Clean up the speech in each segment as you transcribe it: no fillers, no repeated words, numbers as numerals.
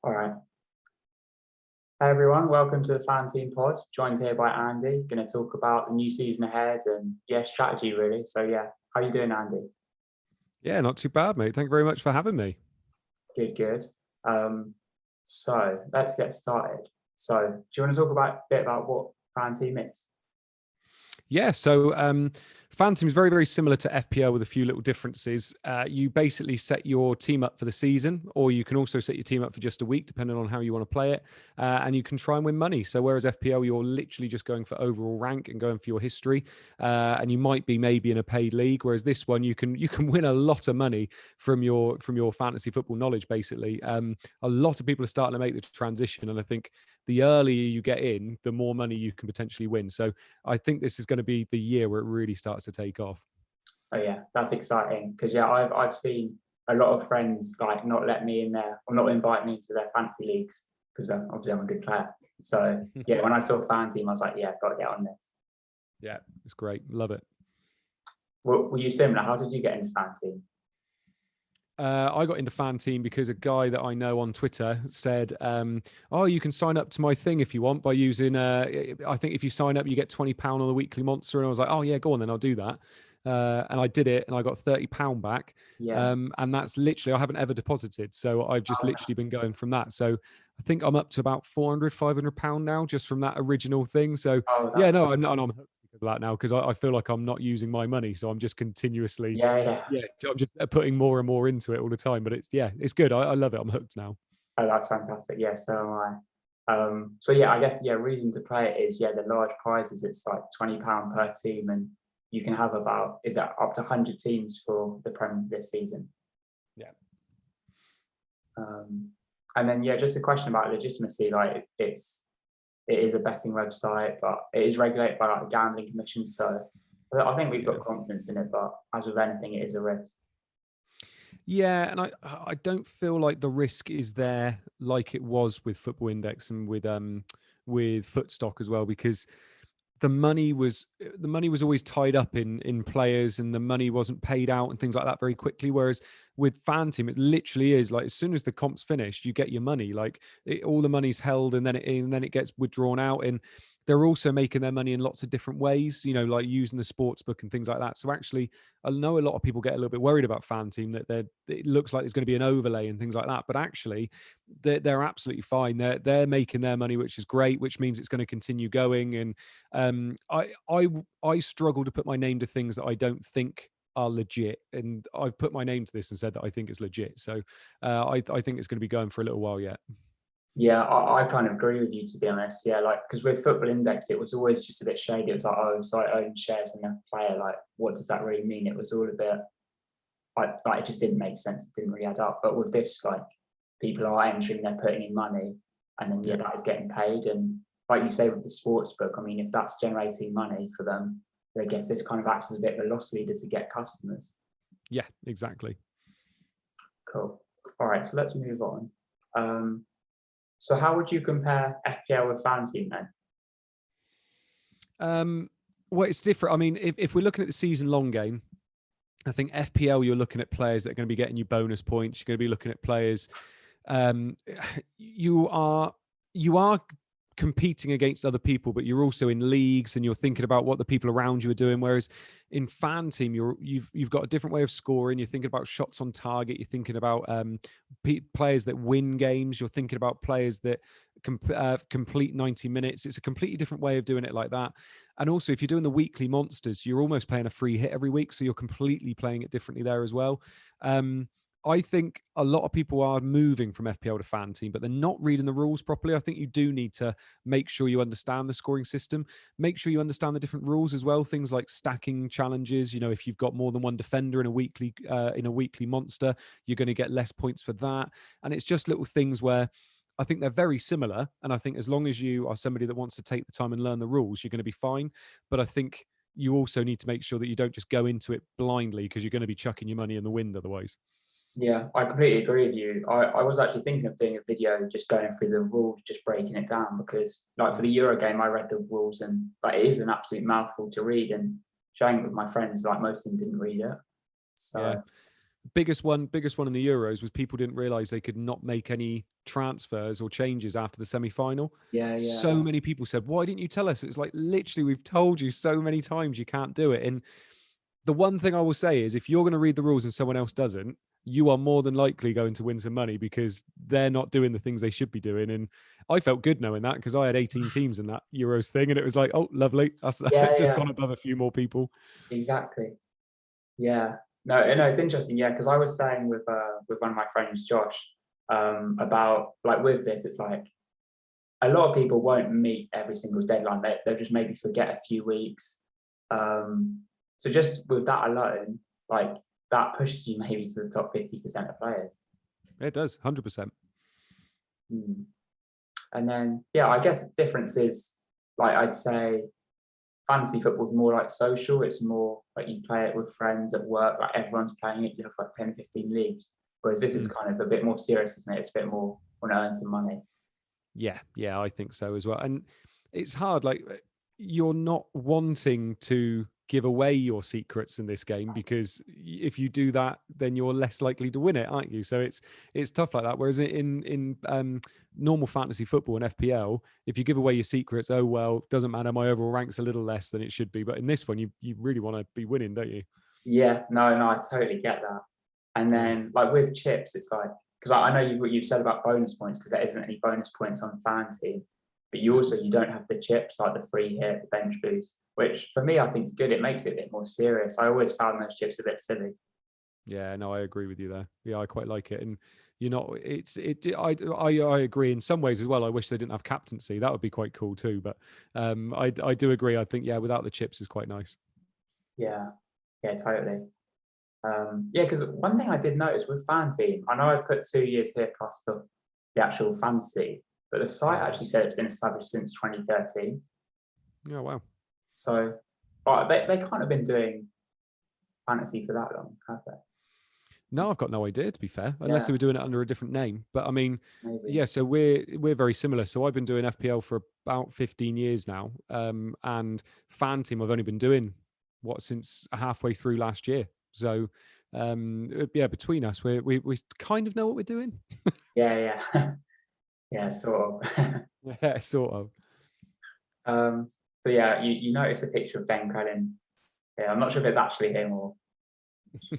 All right. Hey everyone, welcome to the FanTeam Pod. Joined here by Andy. Going to talk about the new season ahead and strategy really. So how you doing, Andy? Yeah, not too bad, mate. Thank you very much for having me. Good. So let's get started. So do you want to talk a bit about what FanTeam is? Yeah, so FanTeam is very, very similar to FPL with a few little differences. You basically set your team up for the season, or you can also set your team up for just a week, depending on how you want to play it, and you can try and win money. So whereas FPL, you're literally just going for overall rank and going for your history, and you might be maybe in a paid league, whereas this one you can win a lot of money from your fantasy football knowledge. Basically, a lot of people are starting to make the transition, and I think the earlier you get in, the more money you can potentially win. So I think this is going to be the year where it really starts to take off. Oh yeah, that's exciting because I've seen a lot of friends like not let me in there or not invite me into their fantasy leagues because obviously I'm a good player. So yeah, when I saw FanTeam, I was like, yeah, got to get on this. Yeah, it's great. Love it. Were you similar? How did you get into FanTeam? I got into FanTeam because a guy that I know on Twitter said, "Oh, you can sign up to my thing if you want by using. I think if you sign up, you get £20 on the weekly monster." And I was like, "Oh yeah, go on then, I'll do that." And I did it, and I got £30 back. Yeah. And that's literally I haven't ever deposited, so I've just literally been going from that. So I think I'm up to about £400-500 now just from that original thing. So yeah, no, I'm hooked because of that now because I feel like I'm not using my money, so I'm just continuously. Yeah. I'm just putting more and more into it all the time. But it's good. I love it. I'm hooked now. Oh, that's fantastic. Yeah, so am I. So yeah, I guess reason to play it is the large prizes. It's like £20 per team, and you can have up to 100 teams for the Prem this season. Yeah. And then just a question about legitimacy. Like it is a betting website, but it is regulated by like a gambling commission. So I think we've got confidence in it, but as with anything, it is a risk. Yeah, and I don't feel like the risk is there like it was with Football Index and with Footstock as well, because the money was always tied up in players, and the money wasn't paid out and things like that very quickly. Whereas with FanTeam, it literally is like as soon as the comp's finished, you get your money. Like all the money's held, and then it gets withdrawn out. And they're also making their money in lots of different ways, like using the sports book and things like that. So actually, I know a lot of people get a little bit worried about FanTeam that it looks like there's going to be an overlay and things like that, but actually, they're absolutely fine. They're making their money, which is great, which means it's going to continue going. And I struggle to put my name to things that I don't think are legit, and I've put my name to this and said that I think it's legit. So I think it's going to be going for a little while yet. Yeah, I kind of agree with you, to be honest. Yeah, like because with Football Index, it was always just a bit shady. It was like, oh, so I own shares in a player. Like, what does that really mean? It was all a bit like it just didn't make sense. It didn't really add up. But with this, like, people are entering, they're putting in money, and then that is getting paid. And like you say with the sports book, I mean, if that's generating money for them, I guess this kind of acts as a bit of a loss leader to get customers. Yeah, exactly. Cool. All right, so let's move on. So how would you compare FPL with FanTeam then? Well, it's different. I mean, if we're looking at the season-long game, I think FPL, you're looking at players that are going to be getting you bonus points. You're going to be looking at players. You are competing against other people, but you're also in leagues and you're thinking about what the people around you are doing. Whereas in FanTeam, you've got a different way of scoring. You're thinking about shots on target. You're thinking about players that win games. You're thinking about players that complete 90 minutes. It's a completely different way of doing it like that. And also, if you're doing the weekly monsters, you're almost playing a free hit every week. So you're completely playing it differently there as well. I think a lot of people are moving from FPL to FanTeam, but they're not reading the rules properly. I think you do need to make sure you understand the scoring system. Make sure you understand the different rules as well. Things like stacking challenges. If you've got more than one defender in a weekly monster, you're going to get less points for that. And it's just little things where I think they're very similar. And I think as long as you are somebody that wants to take the time and learn the rules, you're going to be fine. But I think you also need to make sure that you don't just go into it blindly, because you're going to be chucking your money in the wind otherwise. Yeah, I completely agree with you. I was actually thinking of doing a video just going through the rules, just breaking it down, because like for the Euro game, I read the rules and it is an absolute mouthful to read, and sharing it with my friends, like most of them didn't read it. So biggest one in the Euros was people didn't realize they could not make any transfers or changes after the semi-final. Yeah, So many people said, why didn't you tell us? It's like, literally, we've told you so many times you can't do it. And the one thing I will say is, if you're going to read the rules and someone else doesn't, you are more than likely going to win some money, because they're not doing the things they should be doing. And I felt good knowing that, because I had 18 teams in that Euros thing, and it was like, oh, lovely, that's just gone above a few more people. Exactly. Yeah. No, it's interesting. Yeah, because I was saying with one of my friends, Josh, about like with this, it's like a lot of people won't meet every single deadline. They'll just maybe forget a few weeks. So just with that alone, like that pushes you maybe to the top 50% of players. It does, 100%. And then, yeah, I guess the difference is, like, I'd say fantasy football is more like social. It's more like you play it with friends at work, like everyone's playing it. You have like 10, 15 leagues. Whereas this is kind of a bit more serious, isn't it? It's a bit more want to earn some money. Yeah, I think so as well. And it's hard, like, you're not wanting to give away your secrets in this game, because if you do that, then you're less likely to win it, aren't you? So it's tough like that. Whereas in normal fantasy football and FPL, if you give away your secrets, oh well, doesn't matter, my overall rank's a little less than it should be. But in this one, you really want to be winning, don't you? Yeah, no, I totally get that. And then like with chips, it's like, because I know you've said about bonus points, because there isn't any bonus points on FanTeam, but you don't have the chips, like the free hit, the bench boost, which for me I think is good. It makes it a bit more serious. I always found those chips a bit silly. Yeah, no, I agree with you there. Yeah, I quite like it. And I agree in some ways as well. I wish they didn't have captaincy. That would be quite cool too. But I do agree. I think, yeah, without the chips is quite nice. Yeah, totally. Yeah, because one thing I did notice with FanTeam, I know I've put 2 years here plus for the actual fantasy, but the site actually said it's been established since 2013. Oh, wow. So they can't have been doing fantasy for that long, have they? No, I've got no idea, to be fair, unless they were doing it under a different name. But I mean, Maybe. yeah, so we're very similar. So I've been doing FPL for about 15 years now. And FanTeam I've only been doing since halfway through last year. So yeah, between us, we kind of know what we're doing. Yeah. Yeah, sort of. Yeah, sort of. So yeah, you notice a picture of Ben Crellin. Yeah, I'm not sure if it's actually him or.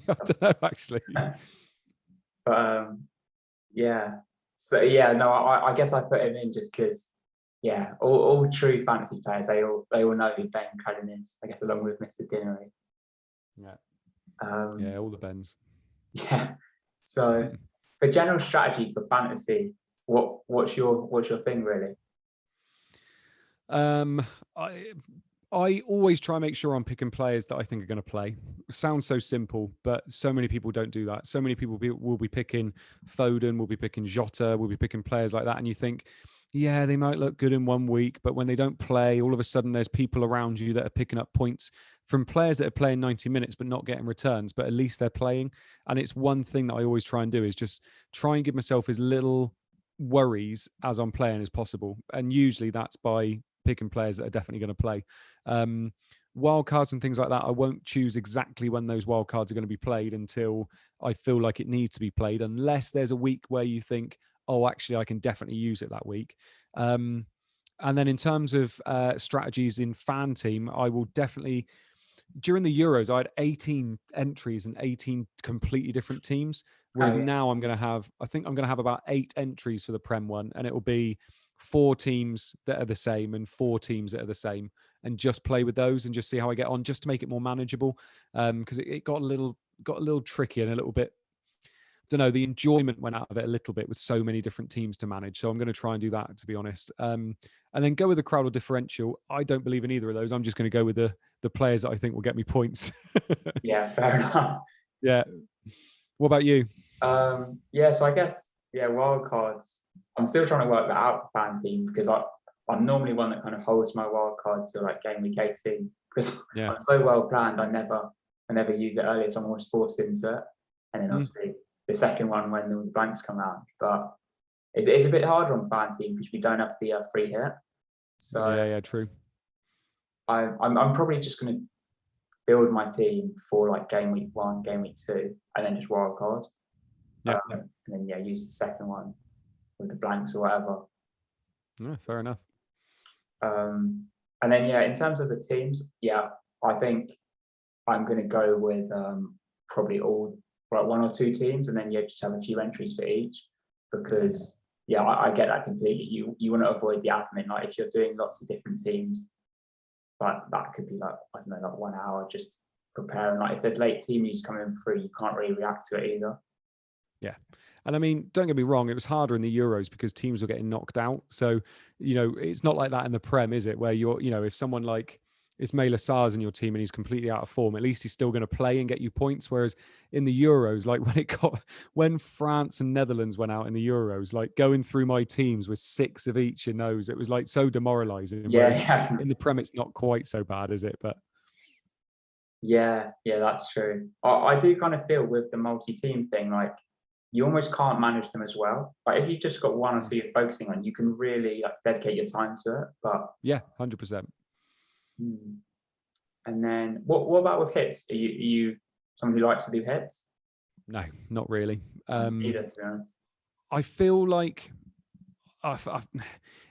I don't know, actually. But yeah. So yeah, no, I guess I put him in just because, yeah, all true fantasy players, they all know who Ben Crellin is, I guess, along with Mr. Dinnery. Yeah. Yeah, all the Bens. Yeah. So for general strategy for fantasy, what's your thing really? I always try and make sure I'm picking players that I think are going to play. Sounds so simple, but so many people don't do that. So many people will be picking Foden, will be picking Jota, will be picking players like that. And you think, yeah, they might look good in 1 week, but when they don't play, all of a sudden there's people around you that are picking up points from players that are playing 90 minutes but not getting returns, but at least they're playing. And it's one thing that I always try and do is just try and give myself as little worries as I'm playing as possible. And usually that's by picking players that are definitely going to play. Wildcards and things like that, I won't choose exactly when those wildcards are going to be played until I feel like it needs to be played, unless there's a week where you think, oh, actually, I can definitely use it that week. And then in terms of strategies in FanTeam, I will definitely, during the Euros, I had 18 entries and 18 completely different teams. Whereas now I think I'm going to have about 8 entries for the Prem one, and it will be 4 teams that are the same and 4 teams that are the same, and just play with those and just see how I get on, just to make it more manageable. Because it got a little tricky and a little bit, don't know, the enjoyment went out of it a little bit with so many different teams to manage. So I'm going to try and do that, to be honest. And then go with the crowd or differential. I don't believe in either of those. I'm just going to go with the players that I think will get me points. Yeah, fair enough. Yeah. What about you? Yeah, so I guess, yeah, wildcards. I'm still trying to work that out for FanTeam, because I'm normally one that kind of holds my wildcard to like game week 18, because I'm so well planned. I never use it earlier, so I'm always forced into it. And then obviously the second one when the blanks come out. But it's a bit harder on FanTeam because we don't have the free hit. So yeah, true. I'm probably just going to build my team for like game week 1, game week 2, and then just wild card. Yeah. And then use the second one with the blanks or whatever. Yeah, fair enough. And then in terms of the teams, I think I'm going to go with probably all like 1 or 2 teams, and then just have a few entries for each, because I get that completely. You want to avoid the admin. Like if you're doing lots of different teams, but that could be like, I don't know, like 1 hour just preparing. Like if there's late team news coming through, you can't really react to it either. Yeah. And I mean, don't get me wrong, it was harder in the Euros because teams were getting knocked out. So, it's not like that in the Prem, is it? Where if someone like Ismail Assar's in your team and he's completely out of form, at least he's still going to play and get you points. Whereas in the Euros, like when France and Netherlands went out in the Euros, like going through my teams with 6 of each in those, it was like so demoralizing. Whereas in the Prem, it's not quite so bad, is it? But yeah, that's true. I do kind of feel with the multi-team thing, like you almost can't manage them as well. Like if you've just got 1 or 2 you're focusing on, you can really like dedicate your time to it. But 100%. And then what about with hits? Are you someone who likes to do hits? No, not really. Either, to be honest. I feel like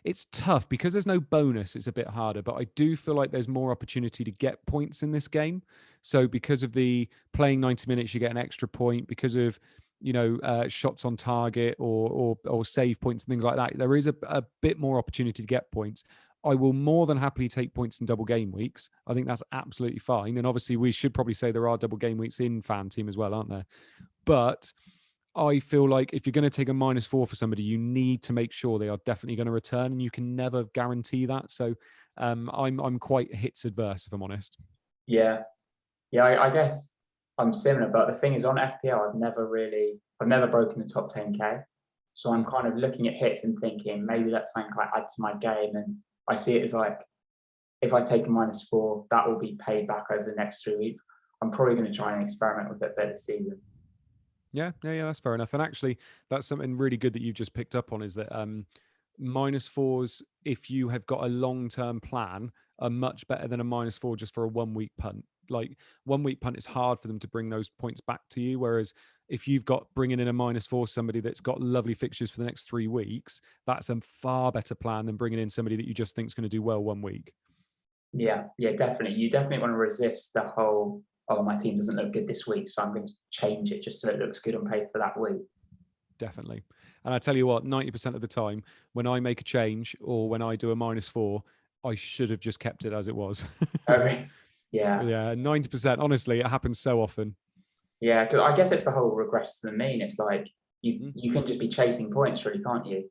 it's tough because there's no bonus. It's a bit harder, but I do feel like there's more opportunity to get points in this game. So because of the playing 90 minutes, you get an extra point. Because of shots on target or save points and things like that, there is a bit more opportunity to get points. I will more than happily take points in double game weeks. I think that's absolutely fine. And obviously we should probably say there are double game weeks in FanTeam as well, aren't there? But I feel like if you're going to take a -4 for somebody, you need to make sure they are definitely going to return, and you can never guarantee that. So I'm quite hits adverse, if I'm honest. Yeah, I guess I'm similar, but the thing is, on FPL, I've never broken the top 10k. So I'm kind of looking at hits and thinking maybe that's something I add to my game, and I see it as like if I take a -4, that will be paid back over the next 3 weeks. I'm probably going to try and experiment with it better this season. Yeah, that's fair enough. And actually, that's something really good that you've just picked up on, is that -4s, if you have got a long-term plan, are much better than a -4 just for a 1 week punt. Like 1 week punt is hard for them to bring those points back to you. Whereas if you've got bringing in a -4 somebody that's got lovely fixtures for the next 3 weeks, that's a far better plan than bringing in somebody that you just think is going to do well 1 week. Yeah, definitely. You definitely want to resist the whole, oh, my team doesn't look good this week, so I'm going to change it just so it looks good on paper for that week. Definitely. And I tell you what, 90% of the time, when I make a change or when I do a -4, I should have just kept it as it was. Yeah, 90%. Honestly, it happens so often. Yeah, because I guess it's the whole regress to the mean. It's like you can just be chasing points, really, can't you?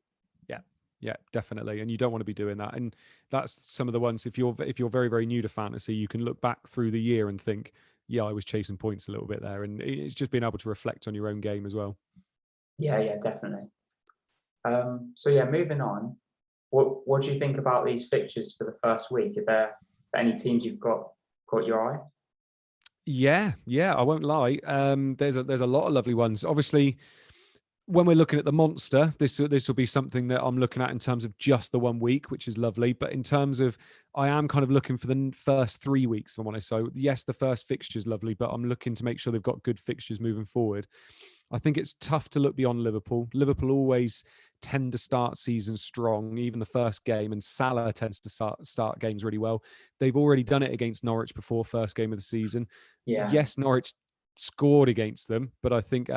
Yeah, definitely. And you don't want to be doing that. And that's some of the ones, if you're very, very new to fantasy, you can look back through the year and think, yeah, I was chasing points a little bit there. And it's just being able to reflect on your own game as well. Yeah, definitely. So moving on. What do you think about these fixtures for the first week? Are there any teams you've caught your eye? Yeah, I won't lie. There's a lot of lovely ones. Obviously, when we're looking at the monster, this will be something that I'm looking at in terms of just the 1 week, which is lovely. But in terms of, I am kind of looking for the first 3 weeks, if I'm honest. So yes, the first fixture is lovely, but I'm looking to make sure they've got good fixtures moving forward. I think it's tough to look beyond Liverpool. Liverpool always tend to start seasons strong, even the first game, and Salah tends to start games really well. They've already done it against Norwich before, first game of the season. Yeah. Yes, Norwich scored against them, but I think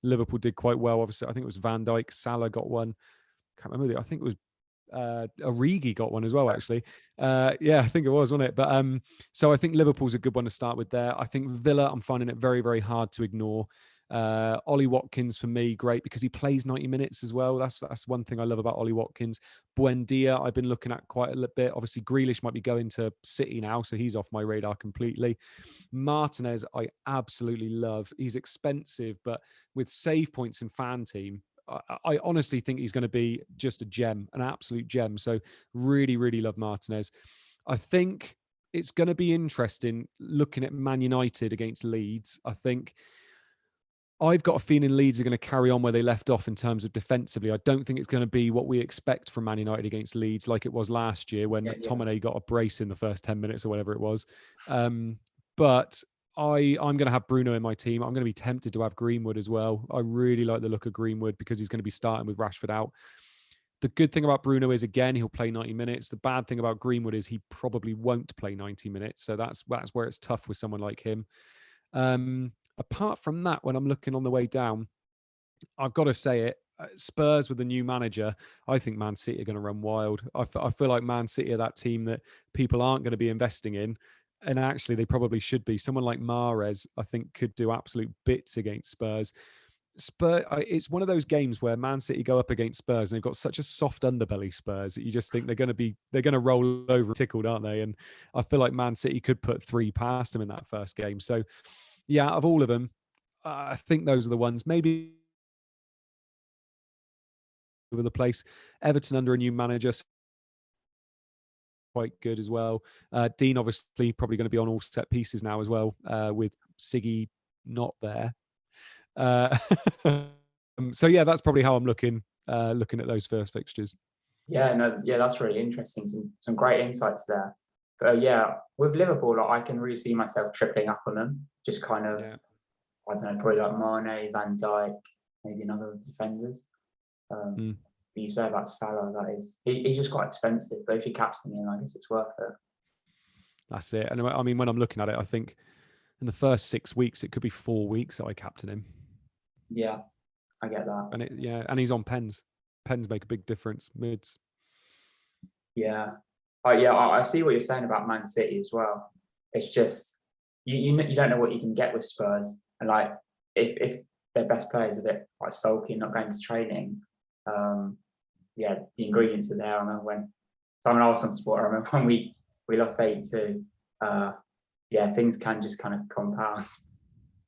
Liverpool did quite well. Obviously, I think it was Van Dijk, Salah got one. Can't remember. I think it was Origi got one as well, actually. I think it was, wasn't it? But so I think Liverpool's a good one to start with there. I think Villa, I'm finding it very, very hard to ignore. Ollie Watkins for me, great because he plays 90 minutes as well. That's one thing I love about Ollie Watkins. Buendia, I've been looking at quite a bit. Obviously, Grealish might be going to City now, so he's off my radar completely. Martinez, I absolutely love. He's expensive, but with save points in FanTeam, I honestly think he's going to be just a gem, an absolute gem. So really, really love Martinez. I think it's going to be interesting looking at Man United against Leeds. I think I've got a feeling Leeds are going to carry on where they left off in terms of defensively. I don't think it's going to be what we expect from Man United against Leeds like it was last year when Tomine got a brace in the first 10 minutes or whatever it was. But I'm going to have Bruno in my team. I'm going to be tempted to have Greenwood as well. I really like the look of Greenwood because he's going to be starting with Rashford out. The good thing about Bruno is, again, he'll play 90 minutes. The bad thing about Greenwood is he probably won't play 90 minutes. So that's where it's tough with someone like him. Apart from that, when I'm looking on the way down, I've got to say it, Spurs with the new manager, I think Man City are going to run wild. I feel like Man City are that team that people aren't going to be investing in. And actually, they probably should be. Someone like Mahrez, I think, could do absolute bits against Spurs. It's one of those games where Man City go up against Spurs and they've got such a soft underbelly, Spurs, that you just think they're going to roll over and tickled, aren't they? And I feel like Man City could put 3 past them in that first game. So, yeah, out of all of them, I think those are the ones. Maybe over the place. Everton under a new manager, quite good as well. Dean obviously probably going to be on all set pieces now as well, with Siggy not there. So yeah, that's probably how I'm looking at those first fixtures. Yeah, no, yeah, that's really interesting. Some great insights there. But yeah, with Liverpool, like, I can really see myself tripling up on them. Just kind of, I don't know, probably like Mane, Van Dijk, maybe another of the defenders. But you say about Salah, he's just quite expensive. But if you captain him, I guess it's worth it. That's it. And I mean, when I'm looking at it, I think in the first 6 weeks, it could be 4 weeks that I captain him. Yeah, I get that. And and he's on pens. Pens make a big difference. Mids. Yeah. I see what you're saying about Man City as well. It's just you don't know what you can get with Spurs, and like if their best players are a bit like sulky, not going to training, yeah, the ingredients are there. I remember when I'm an Arsenal supporter. I remember when we lost 8-2. Yeah, things can just kind of compound.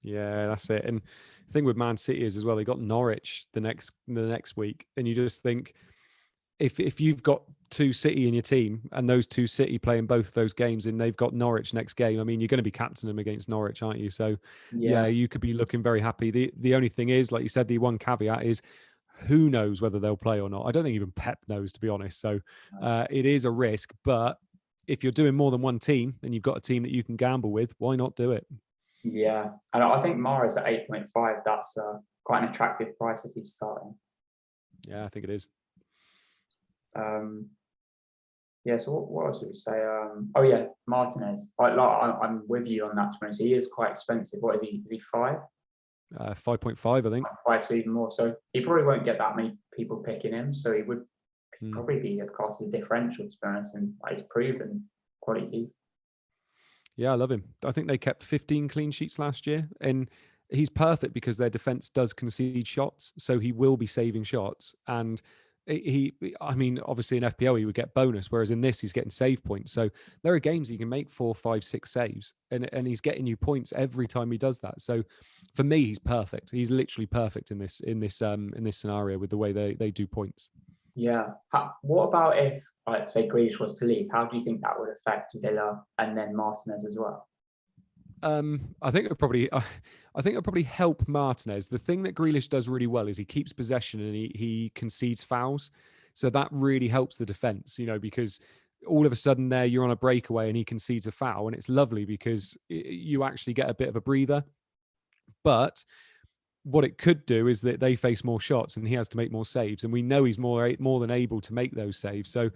Yeah, that's it. And the thing with Man City is as well, they got Norwich the next week, and you just think if you've got 2 City in your team and those 2 City playing both those games and they've got Norwich next game, I mean, you're going to be captaining them against Norwich, aren't you? So yeah, you could be looking very happy. The only thing is, like you said, the one caveat is who knows whether they'll play or not. I don't think even Pep knows, to be honest. So it is a risk, but if you're doing more than one team and you've got a team that you can gamble with, why not do it? Yeah, and I think Mahrez at 8.5, that's quite an attractive price if he's starting. Yeah, I think it is. Yeah, so what else did we say? Oh yeah, Martinez. I'm with you on that. To be honest, he is quite expensive. What is he? Is he 5? 5.5, I think. 5, so even more. So he probably won't get that many people picking him. So he would probably be a costly differential, to be honest, and he's proven quality. Yeah, I love him. I think they kept 15 clean sheets last year, and he's perfect because their defense does concede shots, so he will be saving shots. And I mean, obviously in FPL he would get bonus, whereas in this he's getting save points. So there are games he can make 4, 5, 6 saves, and he's getting you points every time he does that. So for me, he's perfect. He's literally perfect in this scenario with the way they do points. Yeah. What about if, like, say, Grealish was to leave? How do you think that would affect Villa and then Martinez as well? I think it'll probably help Martinez. The thing that Grealish does really well is he keeps possession and he concedes fouls, so that really helps the defense. Because all of a sudden there you're on a breakaway and he concedes a foul, and it's lovely because you actually get a bit of a breather. But what it could do is that they face more shots and he has to make more saves, and we know he's more than able to make those saves. So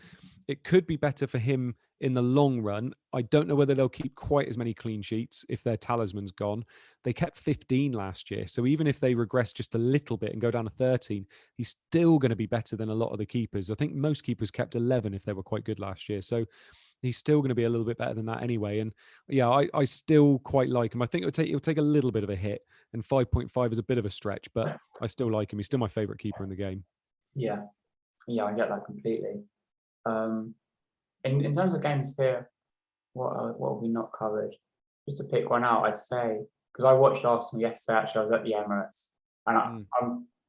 it could be better for him in the long run. I don't know whether they'll keep quite as many clean sheets if their talisman's gone. They kept 15 last year, so even if they regress just a little bit and go down to 13, he's still going to be better than a lot of the keepers. I think most keepers kept 11 if they were quite good last year. So he's still going to be a little bit better than that anyway. And yeah, I still quite like him. I think it'll take a little bit of a hit, and 5.5 is a bit of a stretch, but I still like him. He's still my favorite keeper in the game. Yeah, I get that completely. In terms of games here, what have we not covered? Just to pick one out, I'd say, because I watched Arsenal yesterday. Actually, I was at the Emirates, and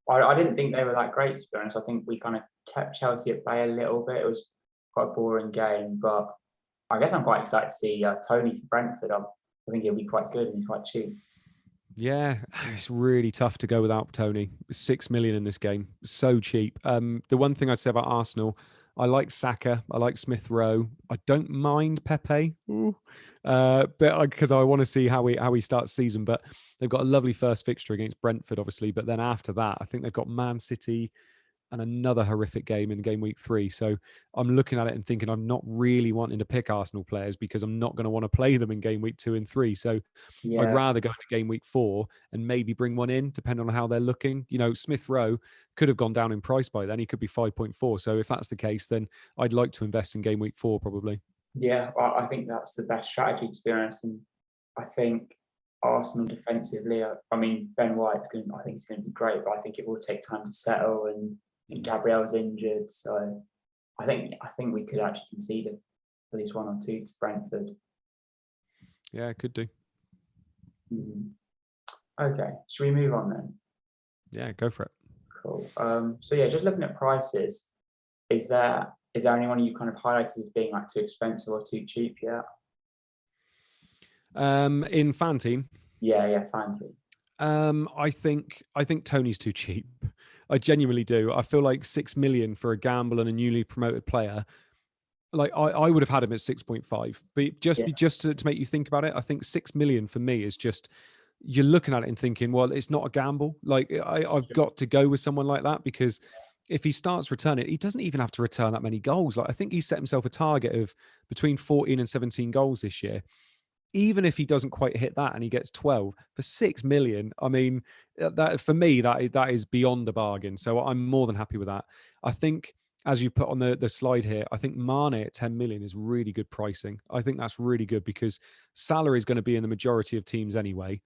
I didn't think they were that great, to be honest. I think we kind of kept Chelsea at bay a little bit. It was quite a boring game, but I guess I'm quite excited to see Tony for Brentford. I think he'll be quite good and he's quite cheap. Yeah, it's really tough to go without Tony. 6 million in this game, so cheap. The one thing I'd say about Arsenal, I like Saka. I like Smith Rowe. I don't mind Pepe, but because I want to see how he starts season. But they've got a lovely first fixture against Brentford, obviously. But then after that, I think they've got Man City and another horrific game in game week 3. So I'm looking at it and thinking I'm not really wanting to pick Arsenal players because I'm not going to want to play them in game week 2 and 3. So I'd Yeah, rather go into game week 4 and maybe bring one in, depending on how they're looking. Smith Rowe could have gone down in price by then. He could be 5.4. So if that's the case, then I'd like to invest in game week 4 probably. yeah. I think that's the best strategy, to be honest. And I think Arsenal defensively, I mean, Ben White's going. I think he's going to be great, but I think it will take time to settle, and Gabriel's injured, so I think we could actually concede at least 1 or 2 to Brentford. Yeah, could do. Okay, should we move on then? Yeah, go for it. Cool. So yeah, just looking at prices, is there anyone you kind of highlighted as being like too expensive or too cheap yet? In FanTeam, Yeah, FanTeam. I think Tony's too cheap. I genuinely do. I feel like 6 million for a gamble and a newly promoted player. Like I would have had him at 6.5, but just to make you think about it, I think 6 million for me is just, you're looking at it and thinking, well, it's not a gamble. Like I've got to go with someone like that, because if he starts returning, he doesn't even have to return that many goals. Like I think he set himself a target of between 14 and 17 goals this year. Even if he doesn't quite hit that and he gets 12 for 6 million, I mean, that for me, that is beyond a bargain. So I'm more than happy with that. I think, as you put on the slide here, I think Mane at 10 million is really good pricing. I think that's really good because Salah is going to be in the majority of teams anyway.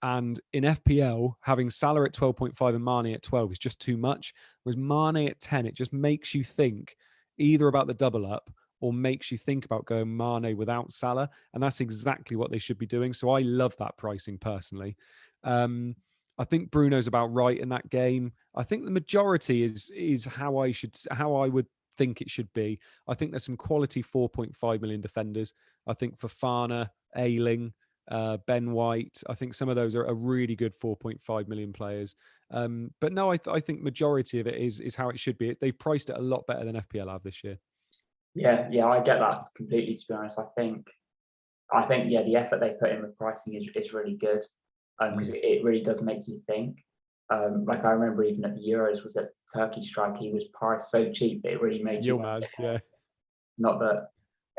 And in FPL, having Salah at 12.5 and Mane at 12 is just too much. Whereas Mane at 10, it just makes you think either about the double up or makes you think about going Mane without Salah. And that's exactly what they should be doing. So I love that pricing personally. I think Bruno's about right in that game. I think the majority is how I would think it should be. I think there's some quality 4.5 million defenders. I think Fofana, Ayling, Ben White. I think some of those are really good 4.5 million players. But no, I think majority of it is how it should be. They've priced it a lot better than FPL have this year. Yeah, I get that completely, to be honest. I think yeah, the effort they put in with pricing is really good, because it really does make you think. Like I remember even at the Euros, was at the Turkey strike, he was priced so cheap that it really made you Yilmaz, yeah. Not that,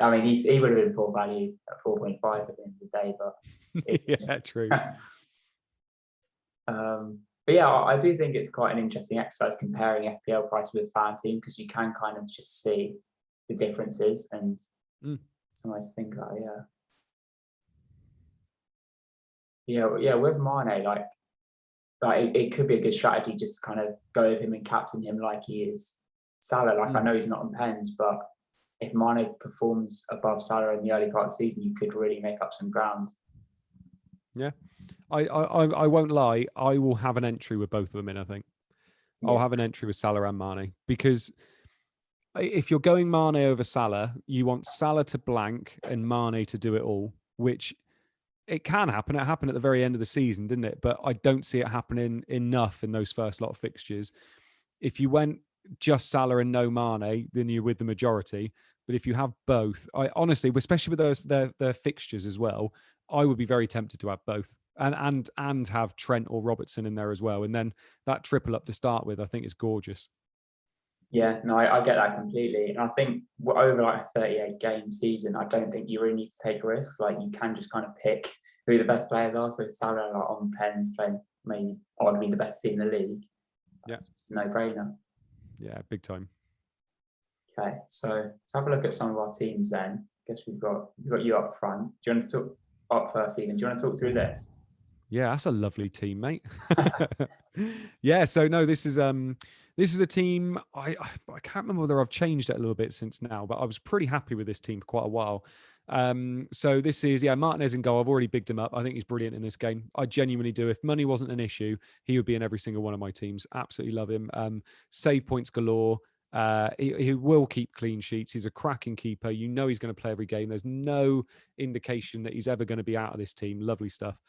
I mean, he would have been poor value at 4.5 at the end of the day, but yeah, true. But yeah, I do think it's quite an interesting exercise comparing FPL price with FanTeam, because you can kind of just see the differences and something to think about. Yeah, with Mane, like it could be a good strategy just to kind of go with him and captain him like he is Salah. Like I know he's not on pens, but if Mane performs above Salah in the early part of the season, you could really make up some ground. Yeah, I won't lie. I will have an entry with both of them in. I think I'll have an entry with Salah and Mane, because if you're going Mane over Salah, you want Salah to blank and Mane to do it all, which it can happen. It happened at the very end of the season, didn't it? But I don't see it happening enough in those first lot of fixtures. If you went just Salah and no Mane, then you're with the majority. But if you have both, I honestly, especially with their fixtures as well, I would be very tempted to have both and have Trent or Robertson in there as well. And then that triple up to start with, I think is gorgeous. Yeah, no, I get that completely. And I think over like a 38 game season, I don't think you really need to take risks. Like you can just kind of pick who the best players are. So Salah like on pens playing maybe arguably the best team in the league. Yeah. No brainer. Yeah, big time. Okay, so let's have a look at some of our teams then. I guess we've got you up front. Do you want to talk up first, Stephen? Do you want to talk through this? Yeah, that's a lovely team, mate. Yeah, so no, this is a team. I can't remember whether I've changed it a little bit since now, but I was pretty happy with this team for quite a while. So this is Martinez in goal. I've already bigged him up. I think he's brilliant in this game. I genuinely do. If money wasn't an issue, he would be in every single one of my teams. Absolutely love him. Save points galore. He will keep clean sheets. He's a cracking keeper. You know he's going to play every game. There's no indication that he's ever going to be out of this team. Lovely stuff.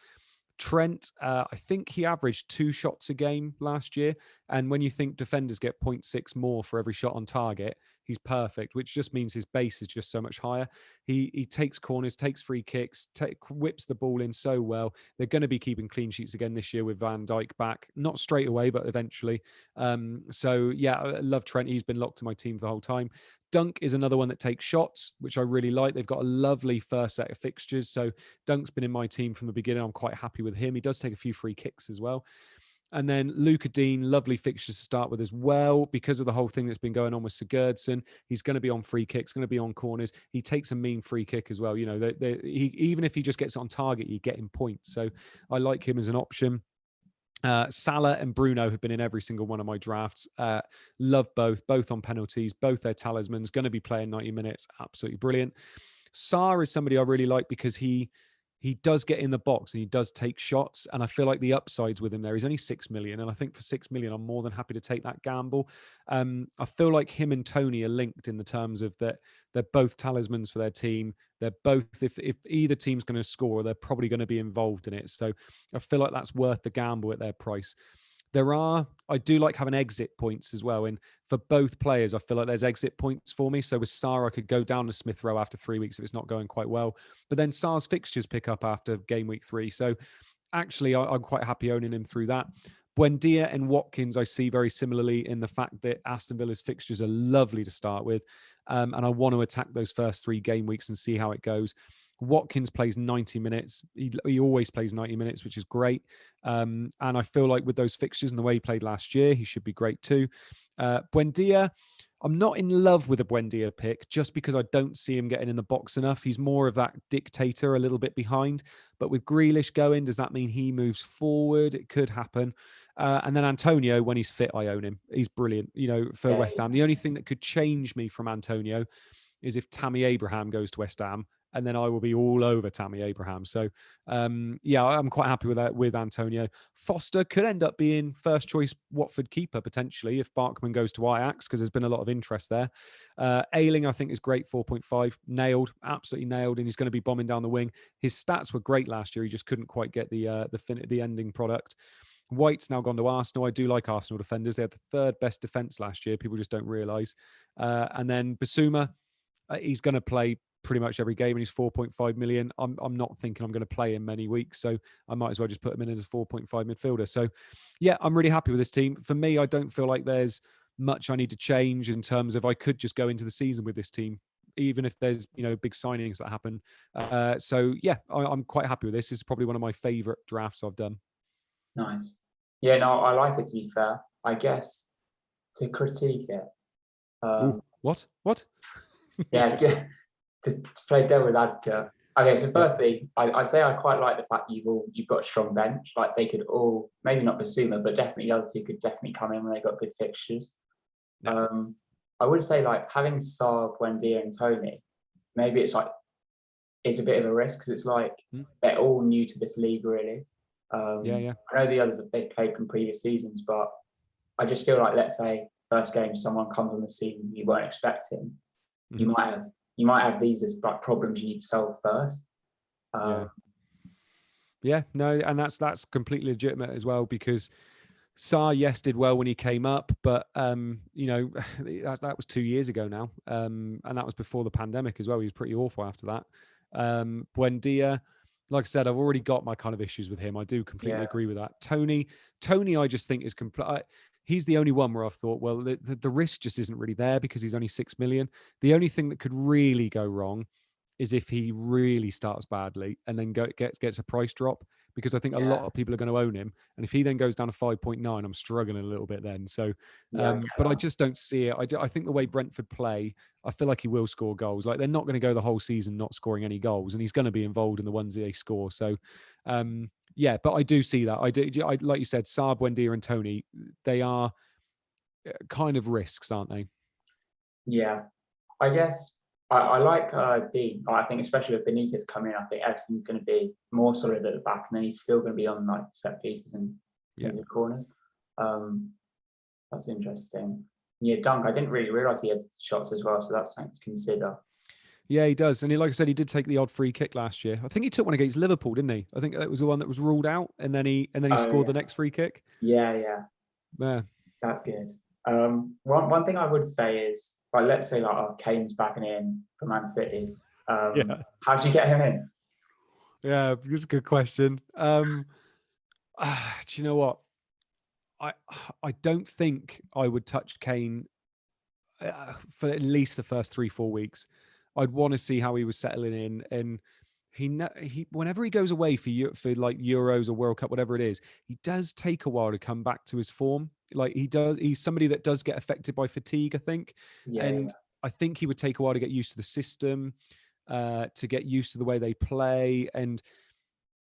Trent, I think he averaged 2 shots a game last year, And when you think defenders get 0.6 more for every shot on target, he's perfect, which just means his base is just so much higher. He takes corners, takes free kicks, whips the ball in so well. They're going to be keeping clean sheets again this year with Van Dijk back, not straight away, but eventually. So yeah, I love Trent. He's been locked to my team for the whole time. Dunk is another one that takes shots, which I really like. They've got a lovely first set of fixtures. So Dunk's been in my team from the beginning. I'm quite happy with him. He does take a few free kicks as well. And then Luca Dean, lovely fixtures to start with as well, because of the whole thing that's been going on with Sigurdsson. He's going to be on free kicks, going to be on corners. He takes a mean free kick as well. You know, even if he just gets on target, you get him points. So I like him as an option. Salah and Bruno have been in every single one of my drafts. Love both on penalties, both their talismans, going to be playing 90 minutes. Absolutely brilliant. Sarr is somebody I really like because he does get in the box and he does take shots. And I feel like the upsides with him there, he's only 6 million. And I think for 6 million, I'm more than happy to take that gamble. I feel like him and Tony are linked in the terms of that they're both talismans for their team. They're both, if either team's going to score, they're probably going to be involved in it. So I feel like that's worth the gamble at their price. I do like having exit points as well. And for both players, I feel like there's exit points for me. So with Sarr, I could go down to Smith Rowe after 3 weeks if it's not going quite well. But then Sarr's fixtures pick up after game week 3. So actually, I'm quite happy owning him through that. Buendia and Watkins, I see very similarly in the fact that Aston Villa's fixtures are lovely to start with. And I want to attack those first 3 game weeks and see how it goes. Watkins plays 90 minutes. He always plays 90 minutes, which is great. And I feel like with those fixtures and the way he played last year, he should be great too. Buendia, I'm not in love with a Buendia pick just because I don't see him getting in the box enough. He's more of that dictator, a little bit behind. But with Grealish going, does that mean he moves forward? It could happen. And then Antonio, when he's fit, I own him. He's brilliant, for West Ham. The only thing that could change me from Antonio is if Tammy Abraham goes to West Ham, and then I will be all over Tammy Abraham. So, yeah, I'm quite happy with that with Antonio. Foster could end up being first choice Watford keeper potentially if Barkman goes to Ajax, because there's been a lot of interest there. Ayling, I think, is great, 4.5. Nailed, absolutely nailed, and he's going to be bombing down the wing. His stats were great last year. He just couldn't quite get the ending product. White's now gone to Arsenal. I do like Arsenal defenders. They had the 3rd best defence last year. People just don't realise. And then Basuma, he's going to play pretty much every game, and he's 4.5 million. I'm not thinking I'm going to play him many weeks, so I might as well just put him in as a 4.5 midfielder. So yeah, I'm really happy with this team. For me, I don't feel like there's much I need to change in terms of I could just go into the season with this team, even if there's big signings that happen. So yeah, I'm quite happy with this. This is probably one of my favourite drafts I've done. Nice. Yeah, no, I like it, to be fair. I guess to critique it. What? Yeah, to play devil's advocate. Okay, so firstly, I'd say I quite like the fact you've got a strong bench. Like they could all, maybe not Basuma, but definitely the other two could definitely come in when they got good fixtures. Yeah. I would say like having Sarr, Buendia, and Tony, maybe it's a bit of a risk because it's like they're all new to this league, really. Yeah. I know the others have they played from previous seasons, but I just feel like, let's say first game someone comes on the scene you weren't expecting, you might have these as problems you need to solve first. Yeah, no, and that's completely legitimate as well, because Sarr, yes, did well when he came up, but that was 2 years ago now, and that was before the pandemic as well. He was pretty awful after that. Buendia, like I said, I've already got my kind of issues with him. I do completely agree with that. Tony, I just think is he's the only one where I've thought, well, the risk just isn't really there because he's only 6 million. The only thing that could really go wrong is if he really starts badly and then gets a price drop, because I think a lot of people are going to own him. And if he then goes down to 5.9, I'm struggling a little bit then. So, but I just don't see it. I think the way Brentford play, I feel like he will score goals. Like they're not going to go the whole season not scoring any goals, and he's going to be involved in the ones that they score. So, yeah, but I do see that. I like you said, Sarr, Buendia, and Tony, they are kind of risks, aren't they? Yeah, I guess I like Dean. I think especially with Benitez coming in, I think Edison's going to be more solid at the back, and then he's still going to be on like set pieces and easy corners. That's interesting. Yeah, Dunk, I didn't really realise he had shots as well, so that's something to consider. Yeah, he does. And like I said, he did take the odd free kick last year. I think he took one against Liverpool, didn't he? I think that was the one that was ruled out, and then he scored the next free kick. Yeah. That's good. One thing I would say is, like, let's say like, oh, Kane's backing in for Man City. Yeah. How do you get him in? Yeah, it's a good question. Do you know what? I don't think I would touch Kane for at least the first 3-4 weeks. I'd want to see how he was settling in, and he whenever he goes away for like Euros or World Cup, whatever it is, he does take a while to come back to his form. Like he's somebody that does get affected by fatigue, I think, Yeah, and I think he would take a while to get used to the system, to get used to the way they play, and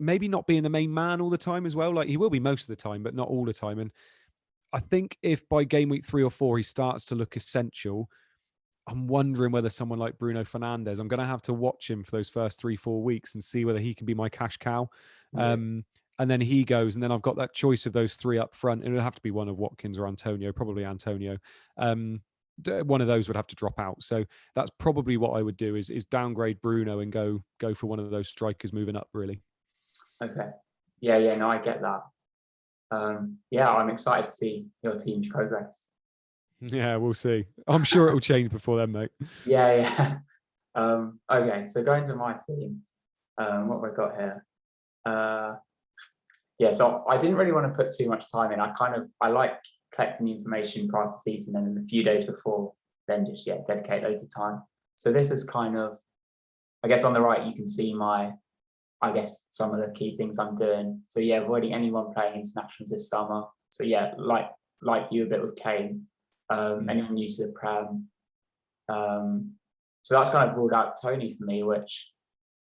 maybe not being the main man all the time as well. Like he will be most of the time, but not all the time. And I think if by game week 3 or 4 he starts to look essential, I'm wondering whether someone like Bruno Fernandes, I'm going to have to watch him for those first 3-4 weeks and see whether he can be my cash cow. yeah. And then he goes, and then I've got that choice of those three up front, and it'll have to be one of Watkins or Antonio, probably Antonio. One of those would have to drop out. So that's probably what I would do is downgrade Bruno and go for one of those strikers moving up, really. Okay. Yeah. No, I get that. Yeah, I'm excited to see your team's progress. Yeah, we'll see. I'm sure it will change before then, mate. Yeah. Okay, so going to my team, what have I got here? Yeah, so I didn't really want to put too much time in. I like collecting the information prior to the season, and then a few days before, then just dedicate loads of time. So this is kind of, I guess on the right you can see some of the key things I'm doing. So yeah, avoiding anyone playing internationals this summer. So yeah, like you a bit with Kane. Anyone new to the Prem. So that's kind of ruled out Tony for me, which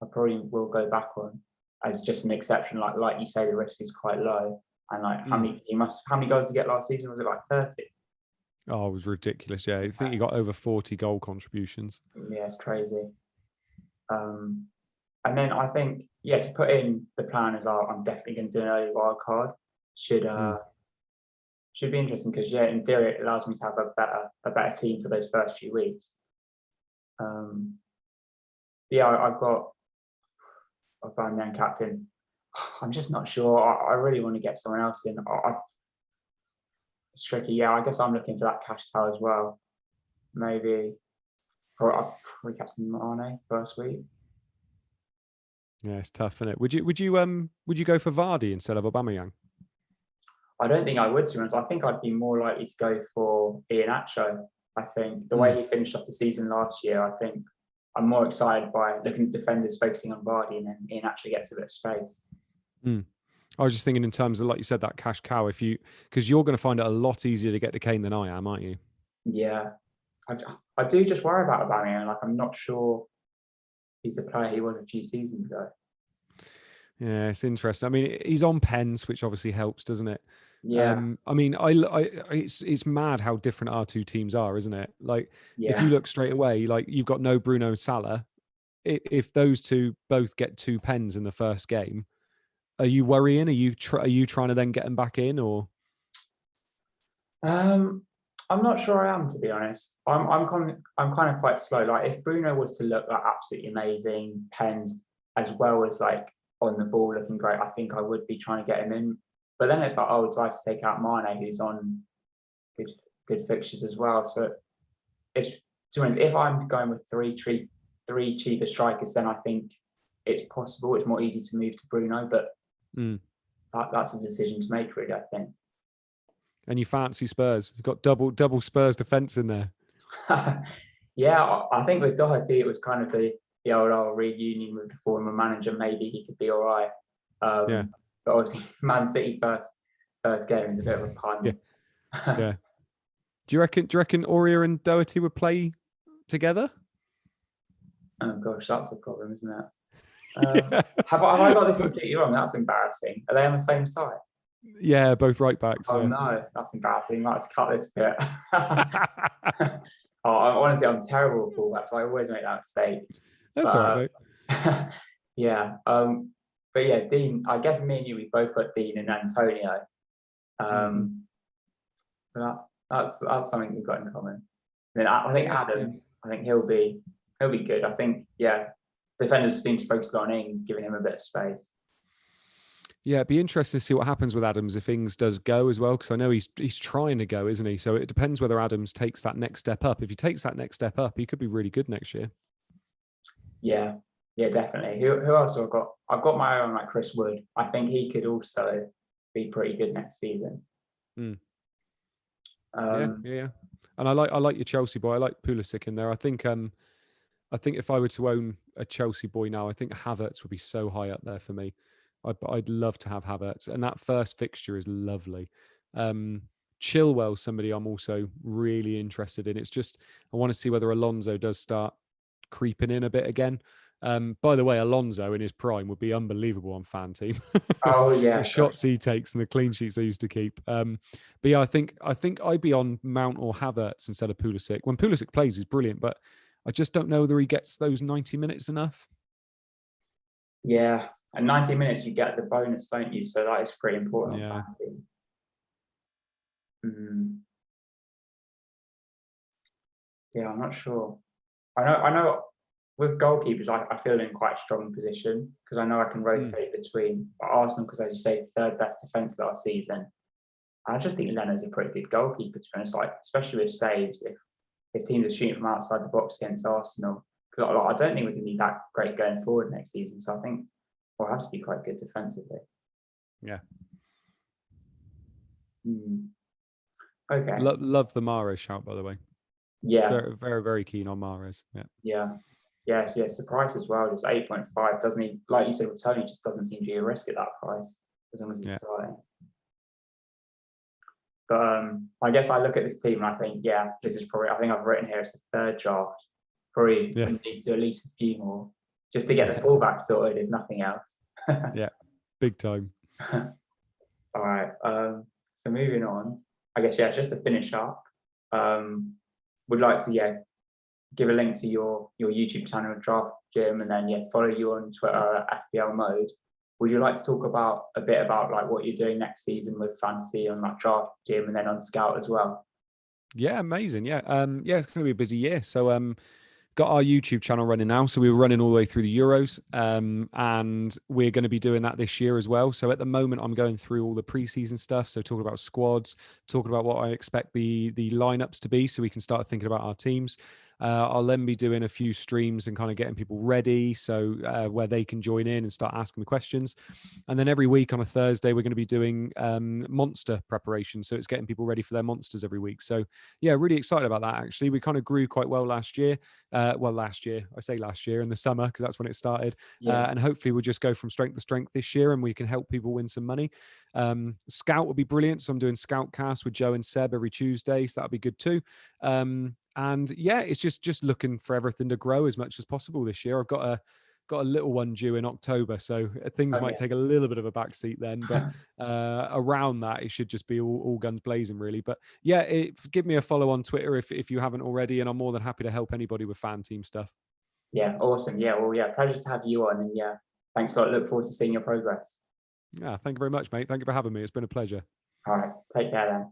I probably will go back on as just an exception. Like you say, the risk is quite low. And like how many goals did he get last season? Was it like 30? Oh, it was ridiculous. Yeah, I think he got over 40 goal contributions. Yeah, it's crazy. And then I think, to put in the plan as I'm definitely going to do an early wild card. Should be interesting because in theory it allows me to have a better team for those first few weeks. I've got a man captain. I'm just not sure. I really want to get someone else in. It's tricky. Yeah, I guess I'm looking for that cash cow as well. Maybe I'll recaptain Mane first week. Yeah, it's tough, isn't it? Would you go for Vardy instead of Aubameyang? I don't think I would, to be honest. I think I'd be more likely to go for Iheanacho. I think the way he finished off the season last year, I think I'm more excited by looking at defenders focusing on Vardy, and then Iheanacho gets a bit of space. I was just thinking in terms of, like you said, that cash cow. Because you're going to find it a lot easier to get to Kane than I am, aren't you? Yeah, I do just worry about Aubameyang. Like I'm not sure he's the player he was a few seasons ago. Yeah, it's interesting. I mean, he's on pens, which obviously helps, doesn't it? Yeah. I mean, it's mad how different our two teams are, isn't it? Like, if you look straight away, like you've got no Bruno and Salah. If those two both get 2 pens in the first game, are you worrying? Are you trying to then get them back in, or? I'm not sure I am, to be honest. I'm kind of quite slow. Like if Bruno was to look like absolutely amazing, pens as well as like on the ball looking great, I think I would be trying to get him in. But then it's like, oh, do I have to take out Mane, who's on good fixtures as well? So it's, to be honest, if I'm going with three cheaper strikers, then I think it's possible. It's more easy to move to Bruno, but that's a decision to make, really, I think. And you fancy Spurs? You've got double Spurs defense in there. Yeah, I think with Doherty, it was kind of the old reunion with the former manager. Maybe he could be all right. But obviously, Man City first game is a bit of a pun. Yeah. Do you reckon Aurier and Doherty would play together? Oh gosh, that's the problem, isn't it? Have I got this completely wrong? That's embarrassing. Are they on the same side? Yeah, both right backs. Oh no, that's embarrassing. I might have to cut this bit. Honestly, I'm terrible with fullbacks. I always make that mistake. That's all right, mate. Yeah. But yeah, Dean. I guess me and you, we both got Dean and Antonio. But that's something we've got in common. And then I think Adams. I think he'll be good. I think defenders seem to focus on Ings, giving him a bit of space. Yeah, it'd be interesting to see what happens with Adams if Ings does go as well, because I know he's trying to go, isn't he? So it depends whether Adams takes that next step up. If he takes that next step up, he could be really good next year. Yeah, yeah, definitely. Who else have I got? I've got my own like Chris Wood. I think he could also be pretty good next season. Mm. Um, Yeah. And I like your Chelsea boy. I like Pulisic in there. I think if I were to own a Chelsea boy now, I think Havertz would be so high up there for me. I'd love to have Havertz, and that first fixture is lovely. Chilwell, somebody I'm also really interested in. It's just I want to see whether Alonso does start creeping in a bit again. By the way, Alonso in his prime would be unbelievable on FanTeam. oh The yeah, gosh. shots he takes and the clean sheets they used to keep. But yeah, I think I'd be on Mount or Havertz instead of Pulisic. When Pulisic plays, he's brilliant, but I just don't know whether he gets those 90 minutes enough. Yeah, and 90 minutes you get the bonus, don't you? So that is pretty important Yeah. on fantasy. Yeah, I'm not sure. I know. With goalkeepers, I feel in quite a strong position because I know I can rotate between Arsenal because, as you say, third best defence last season. I just think Leonard's a pretty good goalkeeper, to be honest. Like, especially with saves, if teams are shooting from outside the box against Arsenal, because I don't think we can be that great going forward next season. So I think we'll have to be quite good defensively. Yeah. Okay. Love the Mahrez shout, by the way. Yeah. Very, very, very keen on Mahrez. Yeah. Yeah. Yes, yeah, surprise as well. Just 8.5 doesn't even, like you said with Tony, just doesn't seem to be a risk at that price as long as he's starting. But I guess I look at this team and I think, yeah, this is probably, I think I've written here it's the third draft. Probably we need to do at least a few more just to get the fullback sorted, if nothing else. Yeah, big time. All right. So moving on, I guess, yeah, just to finish up, would like to, give a link to your YouTube channel, Draft Gym, and then, follow you on Twitter at FPL Mode. Would you like to talk a bit about like what you're doing next season with fantasy on like Draft Gym and then on Scout as well? Yeah, amazing. Yeah. It's going to be a busy year. So got our YouTube channel running now. So we were running all the way through the Euros, and we're going to be doing that this year as well. So at the moment, I'm going through all the preseason stuff. So talking about squads, talking about what I expect the lineups to be, so we can start thinking about our teams. I'll then be doing a few streams and kind of getting people ready, so where they can join in and start asking me questions. And then every week on a Thursday, we're going to be doing monster preparation. So it's getting people ready for their monsters every week. So yeah, really excited about that. Actually, we kind of grew quite well last year. Last year, I say last year in the summer because that's when it started. And hopefully we'll just go from strength to strength this year and we can help people win some money. Scout will be brilliant. So I'm doing Scoutcast with Joe and Seb every Tuesday. So that'll be good too. And yeah, it's just looking for everything to grow as much as possible this year. I've got a little one due in October, so things might take a little bit of a backseat then, but around that it should just be all guns blazing really. But yeah, give me a follow on Twitter if you haven't already, and I'm more than happy to help anybody with FanTeam stuff. Yeah, awesome. Yeah, well, yeah, pleasure to have you on, and yeah, thanks a lot. Look forward to seeing your progress. Yeah, thank you very much, mate. Thank you for having me. It's been a pleasure. All right, take care then.